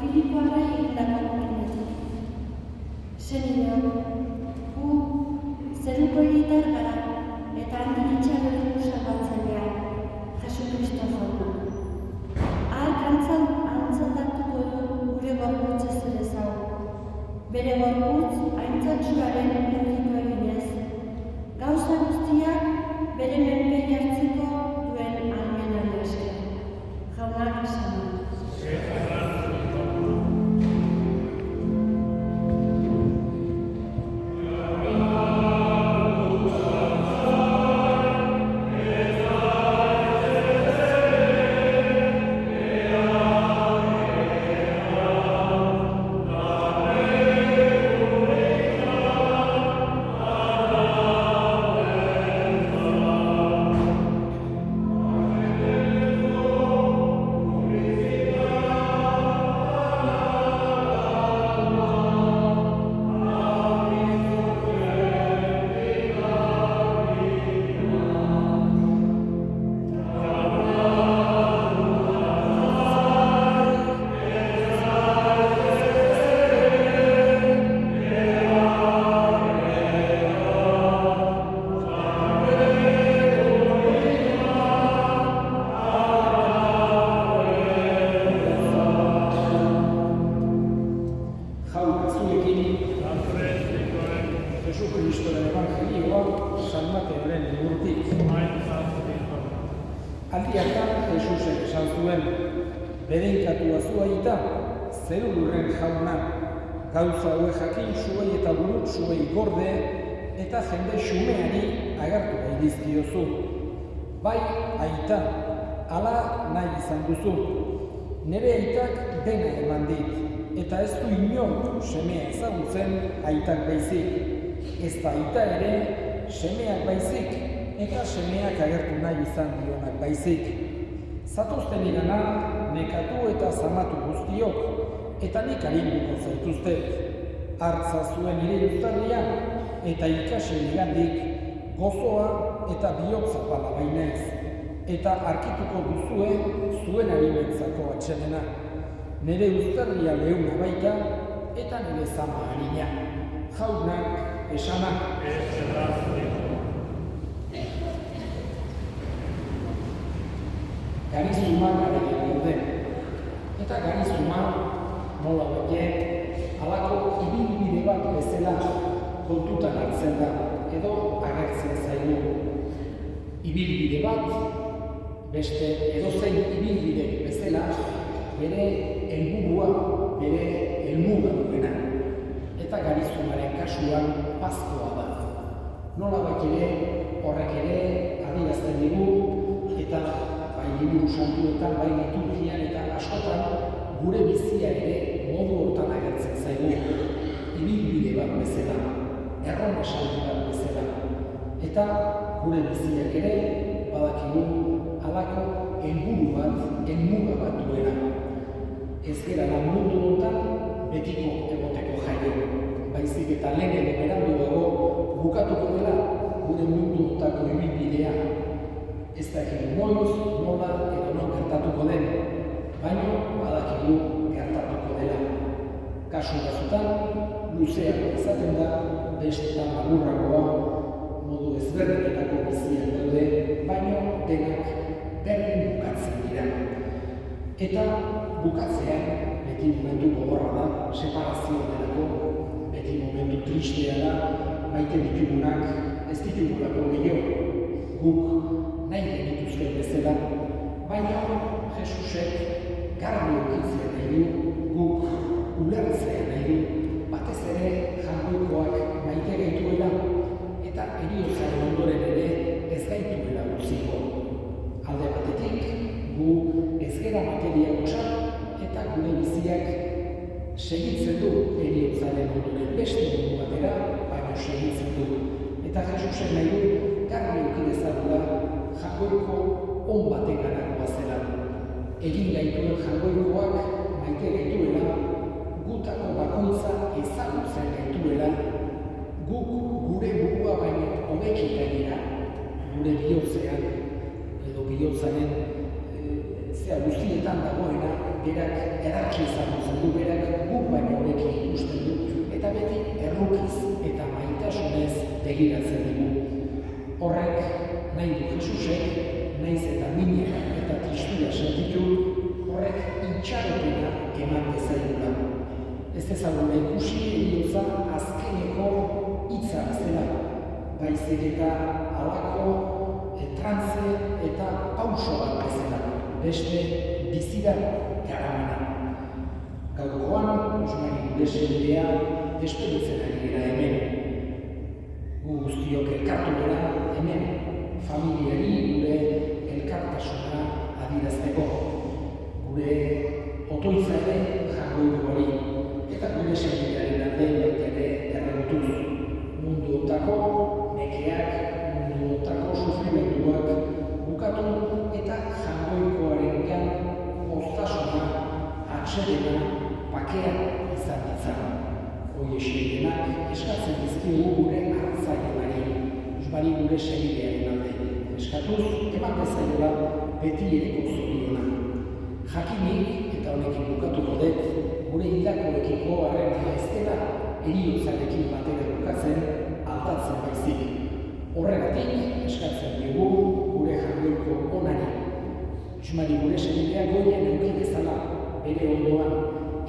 juridikoara egindako gurenetik. Senio, gu zeruko hiritar gara, eta handik itxaroren salbatzailea, Jesu Kristo jauna. Antzaldatuko du gure gorputzez ere zau. Bere gorputz aintzatsuaren erriko eginez. Gauza guztiak bere menpe jartzeko duen ahalmenari esker. Jaunak esan du. Zeru lurren jauna, gauza hauek jakin zuei eta burut zuei gorde eta jende xumeari agertu nahi dizkiozu. Bai, aita, hala nahi izan duzu. Nere aitak dena eman dit, eta ez du inor semea ezagutzen aitak baizik. Ez da aita ere semeak baizik, eta semeak agertu nahi izan dionak baizik. Zatozten irana, nekatu eta zamatu guztiok, eta nik arinduko zaituztet. Hartza zuen nire uztarria, eta ikasi nigandik, gozoa eta bihotza pala bainaiz. Eta arkituko duzue zuen arimentzako atxemena. Nire uztarria leuna baita, eta nire zama harina. Jaunak, esanak. Garizuma garean gaude. Eta garizuma nola betiek, halako ibilbide bat bezala kontutan hartzen da, edo agertzen zaigu. Ibilbide bat, beste edozein ibilbide bezala, bere helburua, bere helmuga duena. Eta garizumaren kasuan pazkoa da. Nola ere, horrek ere adierazten digu, eta bai liburu santuetan, bai liturgian eta askotan, gure bizia ere modu hortan agertzen zaigu, ibilbide bat bezala, erron esaldi bat bezala. Eta gure biziak ere badakigu halako helburu bat, helmuga bat duena. Ez gara lan mundu honetan betiko egoteko jaio, baizik eta lehen edo berandu dago bukatuko dela gure mundu honetako ibilbidea. Ez dakigu noiz, nola edo non gertatuko den, baina badakigu gertatuko dela. Kasu batzutan, luzeago izaten da, bestetan laburragoa, modu ezberdinetako biziak daude, baina denak berdin bukatzen dira. Eta bukatzean, beti momentu gogorra da, separazio delako, beti momentu tristea da, maite ditugunak ez ditugulako gehiago, guk nahi genituzten bezala, baina Jesusek garbi ukitzea nahi du, guk ulertzea nahi du, batez ere jangoikoak maite gaituela, eta heriotzaren ondoren ere ez gaituela utziko. Alde batetik, gu ez gera materia gutxa, eta gure biziak segitzen du heriotzaren ondoren beste dugu batera, baina segitzen du. Eta Jesusek nahi du, garbi ukidezagula jangoiko on baten ganakoa zela. Egin gaituen jangoikoak maite gaituela, gutako bakoitza ezagutzen gaituela, guk gure burua baino hobeki gainera, gure bihotzean edo bihotzaren zea guztietan dagoena, berak edarki ezagutzen du, berak guk baino hobeki ikusten du, eta beti errukiz eta maitasunez begiratzen dugu. Horrek nahi du Jesusek, naiz eta mina eta tristura sentitu, horrek itxaropena eman dezaigula. Ez ezaguna ikusi heriotza azkeneko hitza zela, baizik eta halako trantze eta pauso bat bezala, beste bizira garamena. Gaurkoan, Josmari gure senidea despeditzen ari gara hemen. Gu guztiok elkartu gara hemen, familiari gure elkartasuna adierazteko. Gure otoitza ere jargoikoari, eta gure senidearen alde baita ere errebutuz. Mundu otako nekeak, mundu otako sufrimenduak bukatu eta jangoikoarengan poztasuna, atsedena, bakea izan ditzan. Hoi eseienak eskatzen dizkigu gure hartzaileari, Josmari gure senidearen alde. Eskatuz, eman bezaiola beti eriko zoriona. Jakinik, eta honekin bukatuko dut, gure hildakoekiko harremana ez dela heriotzarekin batera bukatzen aldatzen baizik. Horregatik eskatzen dugu gure jarriko onari. Josmari gure senidea goien eduki bezala bere ondoan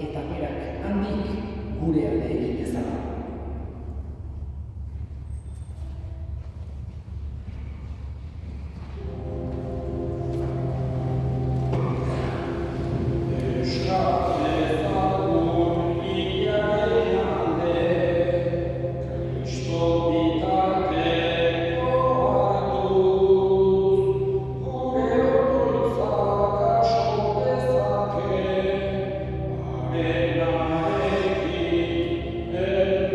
eta berak handik gure alde egin bezala. Amen.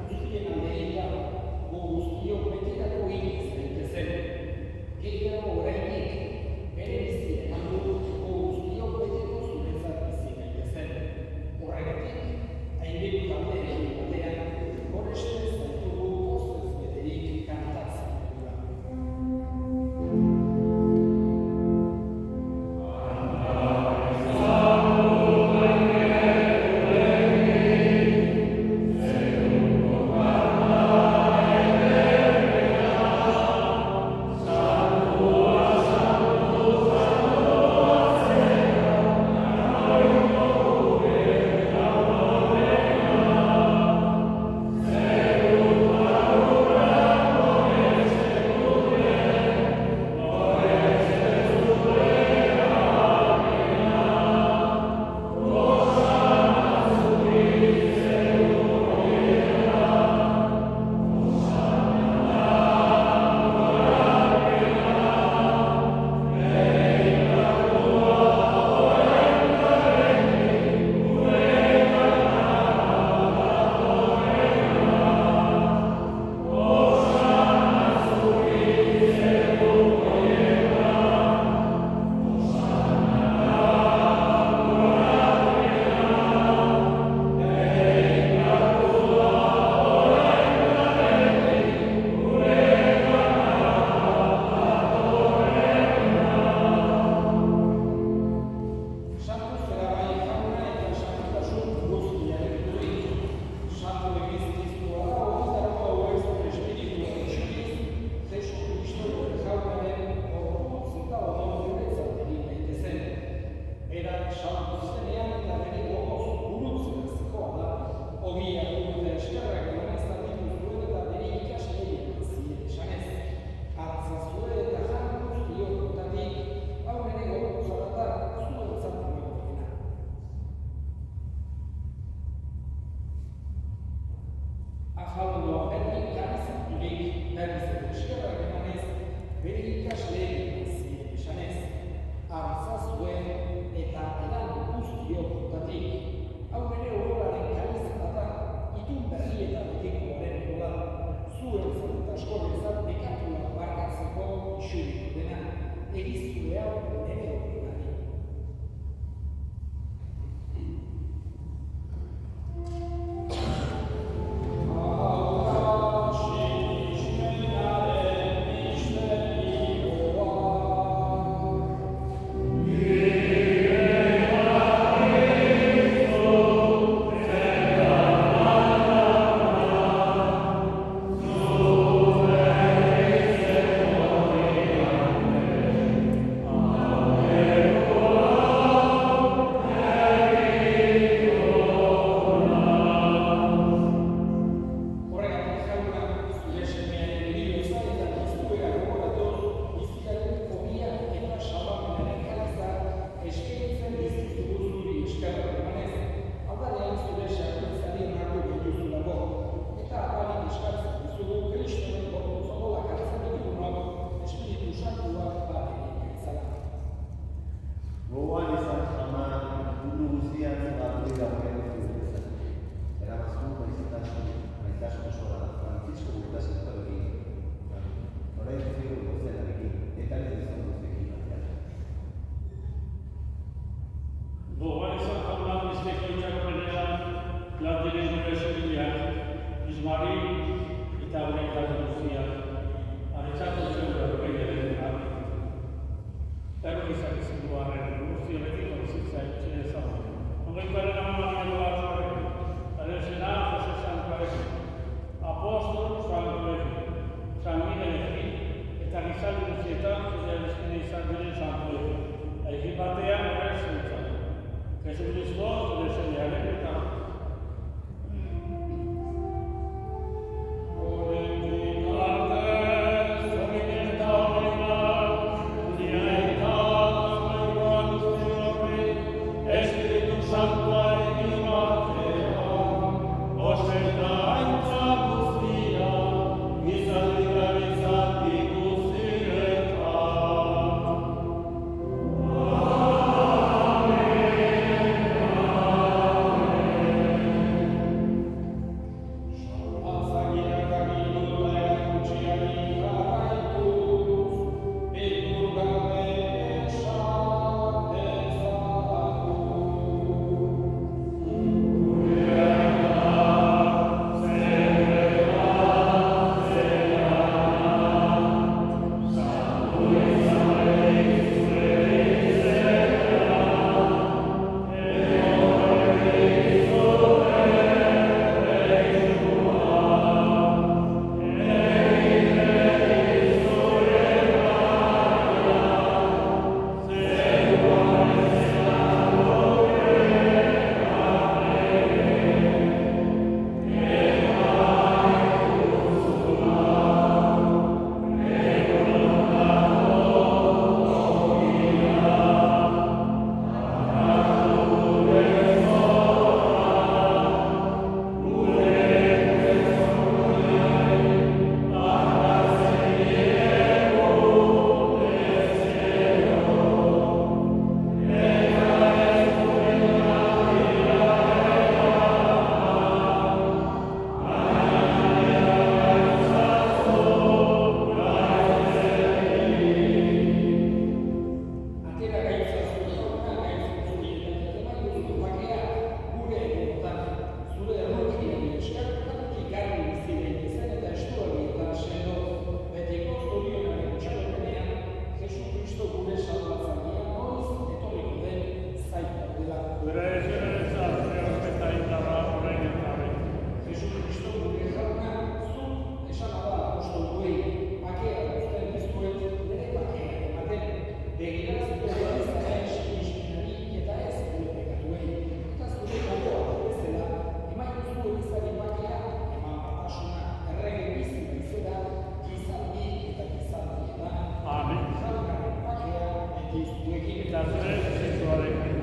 guztien aldeia, gu guztiok betirako hil zaitezen. Gehiago oraindik, bere bizi eman du gu guztiok betiko zuretzat bizi gaitezen. Horregatik, hainbeste taldearen batean, goreste zaitugu pozez beterik kantatzen dugula. Espíritu Jesu Kristo gure jauna, zu esan da apostoluei, bakea guztien dizuet, nire bakea ematen, begiraz dugu ispinari eta ez gure pekatuei. Eta zure gogoa bezala, eman duzu elizari bakea, eman batasuna, errege bizi baizera, gizaldi eta gizaldietan. Jaunaren bakea, beti zuekin eta zure zentuarekin.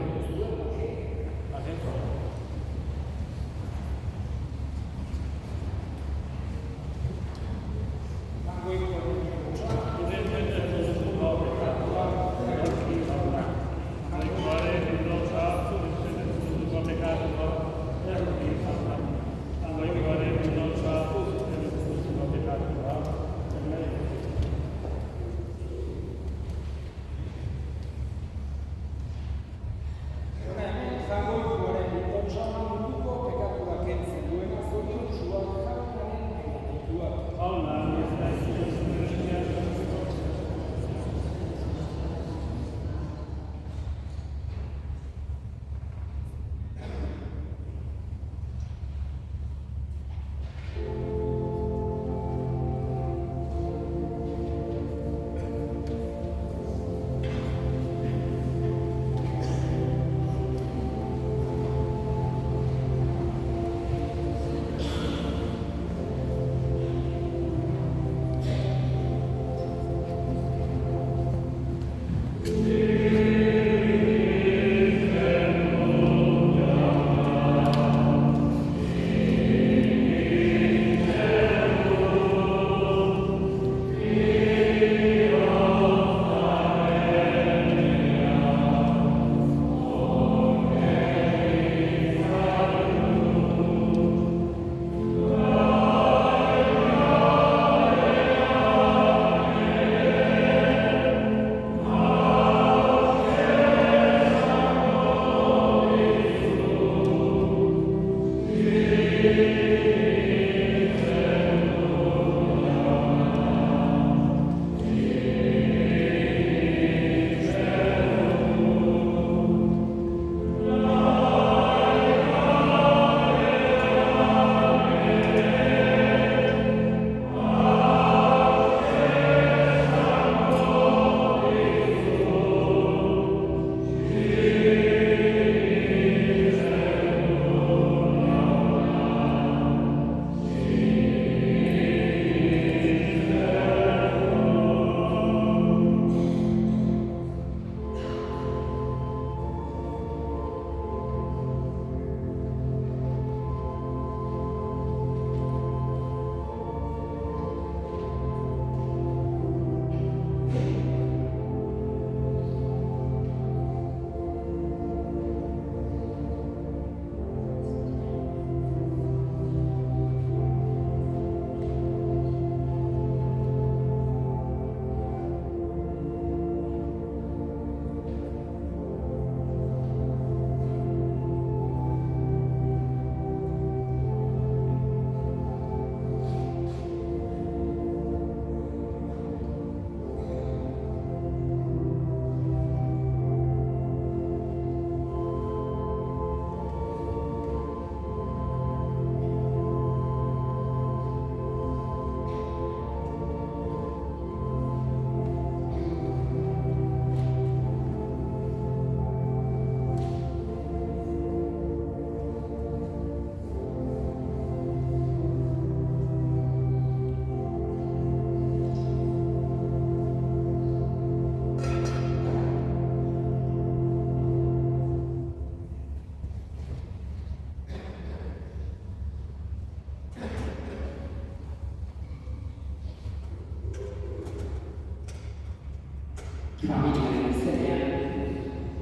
familiaren izenean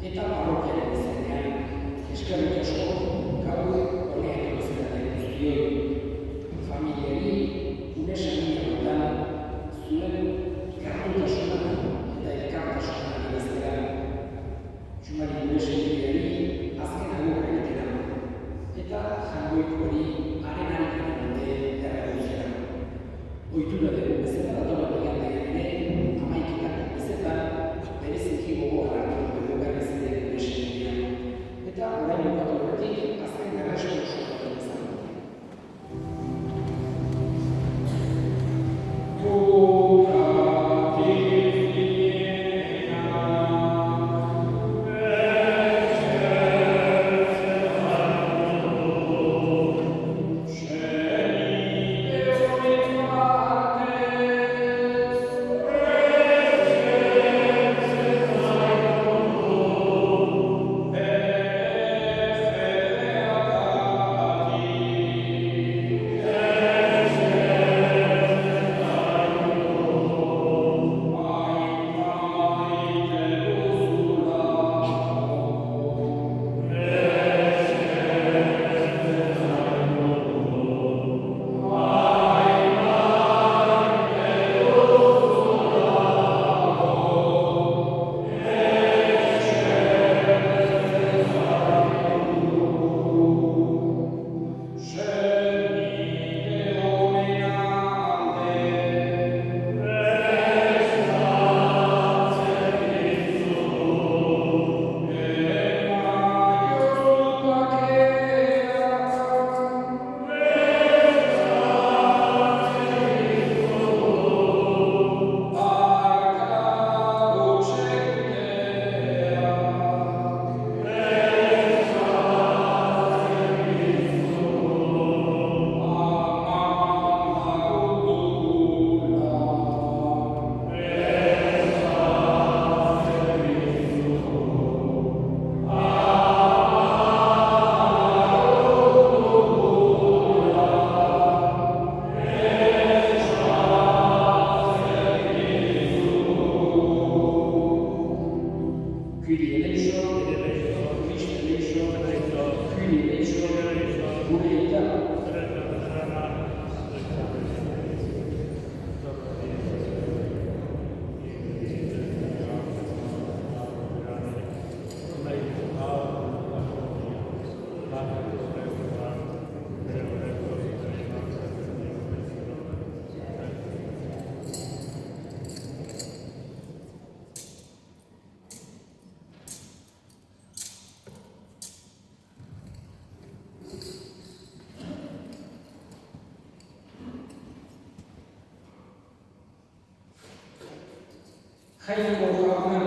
eta parrokiaren izenean eskerrik asko gaur honean egozeraten guztioi. Familiari gure senideetan zuen gertutasuna eta elkartasuna adieraztea. Xumari gure senideari azken agurra egitera eta jangoik hori haren arikaren alde errealizera. Ohitura dugu bezala datorren igandean ere hamaiketan bezetan bereziki gogoan hartu dugu garrizien gure senidean. Eta orain Jainko jauna,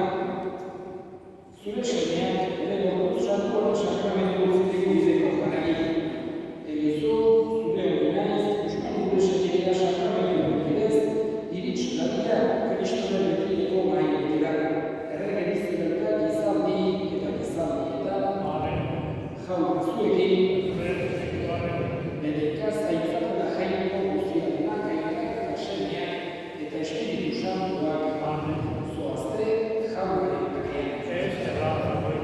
zure semeak bere gorputz santuaren sakramentu guztiko bideko jarari. Egizu, zure ordinaiz, euskal gure semeak sakramentu bidez, irits dadila Kristoren betiriko mahainetera. Errege bizibertak izaldi eta gizaldietan. Jaun zuekin, bedekaz aitzatela jainko guztiarenak aitak eta semeak eta Espiritu Santuak. Zoazte, jaunaren bakean.